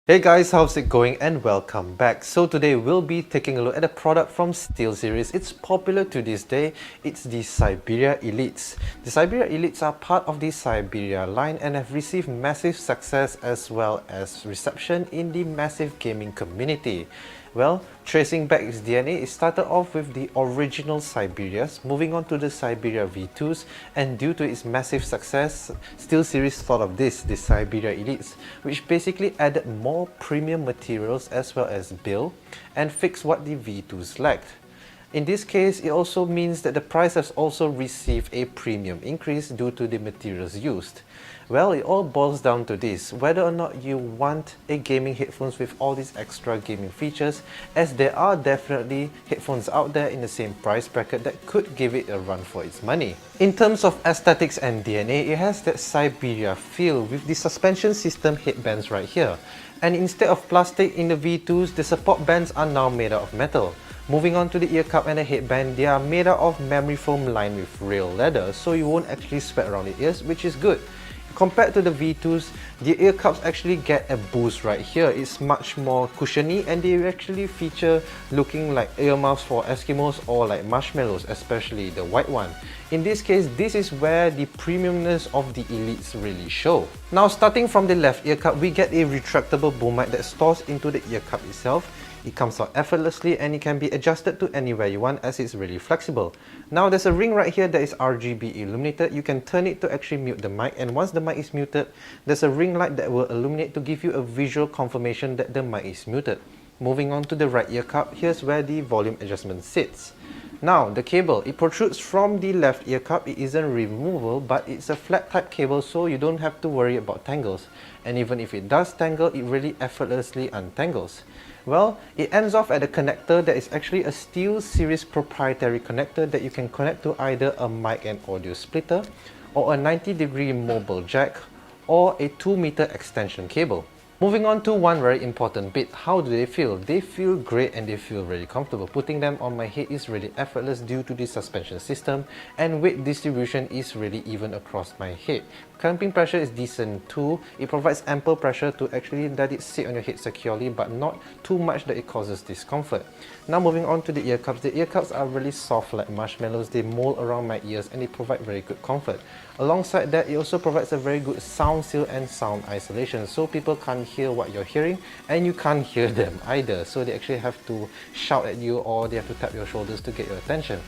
Hey guys, how's it going and welcome back. So today we'll be taking a look at a product from Steelseries. It's popular to this day. It's the Siberia Elites. The Siberia Elites are part of the Siberia line and have received massive success as well as reception in the massive gaming community. Well, tracing back its DNA, it started off with the original Siberias, moving on to the Siberia V2s, and due to its massive success, Steelseries thought of this, the Siberia Elites, which basically added more premium materials as well as build and fixed what the V2s lacked. In this case, it also means that the price has also received a premium increase due to the materials used. Well, it all boils down to this, whether or not you want a gaming headphones with all these extra gaming features, as there are definitely headphones out there in the same price bracket that could give it a run for its money. In terms of aesthetics and DNA, it has that Siberia feel with the suspension system headbands right here. And instead of plastic in the V2s, the support bands are now made out of metal. Moving on to the ear cup and the headband, they are made out of memory foam lined with real leather, so you won't actually sweat around the ears, which is good. Compared to the V2s, the ear cups actually get a boost right here. It's much more cushiony and they actually feature looking like earmuffs for Eskimos or like marshmallows, especially the white one. In this case, this is where the premiumness of the Elites really show. Now, starting from the left ear cup, we get a retractable boom mic that stores into the ear cup itself. It comes out effortlessly and it can be adjusted to anywhere you want as it's really flexible. Now there's a ring right here that is RGB illuminated. You can turn it to actually mute the mic, and once the mic is muted, there's a ring light that will illuminate to give you a visual confirmation that the mic is muted. Moving on to the right ear cup, here's where the volume adjustment sits. Now the cable, it protrudes from the left ear cup. It isn't removable, but it's a flat type cable, so you don't have to worry about tangles. And even if it does tangle, it really effortlessly untangles. Well, it ends off at a connector that is actually a Steelseries proprietary connector that you can connect to either a mic and audio splitter, or a 90-degree mobile jack, or a 2-meter extension cable. Moving on to one very important bit, how do they feel? They feel great and they feel really comfortable. Putting them on my head is really effortless due to the suspension system, and weight distribution is really even across my head. Clamping pressure is decent too. It provides ample pressure to actually let it sit on your head securely, but not too much that it causes discomfort. Now moving on to the ear cups. The ear cups are really soft like marshmallows. They mold around my ears and they provide very good comfort. Alongside that, it also provides a very good sound seal and sound isolation, so people can't hear what you're hearing and you can't hear them either. So they actually have to shout at you or they have to tap your shoulders to get your attention.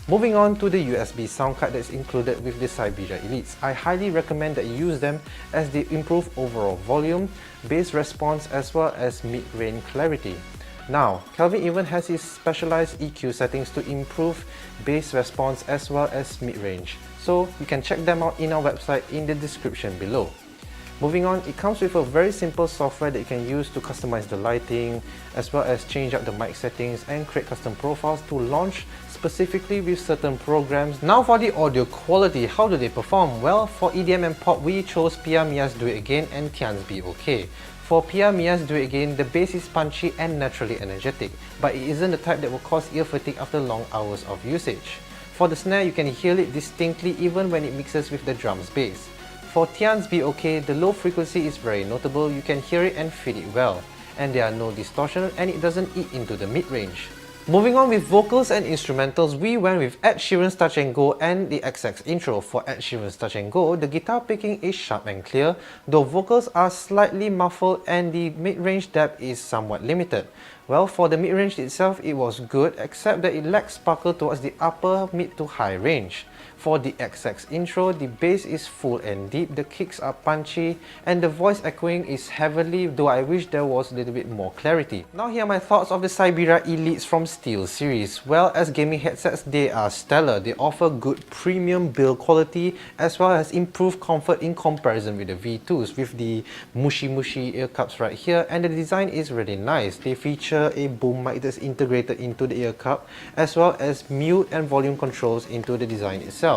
Moving on to the USB sound card that's included with the Siberia Elites. I highly recommend that you use them as they improve overall volume, bass response as well as mid-range clarity. Now, Kelvin even has his specialized EQ settings to improve bass response as well as mid-range. So you can check them out in our website in the description below. Moving on, it comes with a very simple software that you can use to customize the lighting as well as change up the mic settings and create custom profiles to launch specifically with certain programs. Now for the audio quality, how do they perform? Well, for EDM and pop, we chose Pia Mia's Do It Again and Tian's Be Okay. For Pia Mia's Do It Again, the bass is punchy and naturally energetic, but it isn't the type that will cause ear fatigue after long hours of usage. For the snare, you can hear it distinctly even when it mixes with the drum's bass. For Tian's Be Okay, the low frequency is very notable. You can hear it and feel it well, and there are no distortion and it doesn't eat into the mid-range. Moving on with vocals and instrumentals, we went with Ed Sheeran's Touch and Go and the XX intro. For Ed Sheeran's Touch and Go, the guitar picking is sharp and clear, though vocals are slightly muffled and the mid-range depth is somewhat limited. Well, for the mid-range itself, it was good, except that it lacks sparkle towards the upper, mid to high range. For the XX intro, the bass is full and deep, the kicks are punchy, and the voice echoing is heavily, though I wish there was a little bit more clarity. Now here are my thoughts of the Siberia Elites from Steelseries. Well, as gaming headsets, they are stellar. They offer good premium build quality as well as improved comfort in comparison with the V2s, with the mushy ear cups right here, and the design is really nice. They feature a boom mic that's integrated into the ear cup as well as mute and volume controls into the design itself.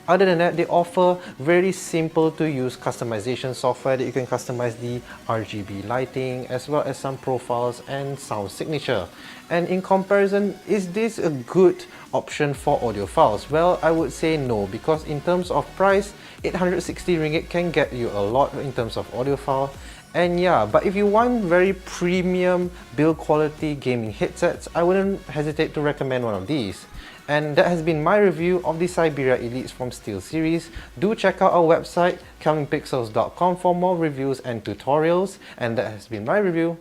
Other than that, they offer very simple to use customization software that you can customize the RGB lighting as well as some profiles and sound signature. And in comparison, is this a good option for audiophiles? Well, I would say no, because in terms of price, 860 ringgit can get you a lot in terms of audiophile, And yeah, but if you want very premium build quality gaming headsets, I wouldn't hesitate to recommend one of these. And that has been my review of the Siberia Elites from Steelseries. Do check out our website, calvingpixels.com, for more reviews and tutorials. And that has been my review.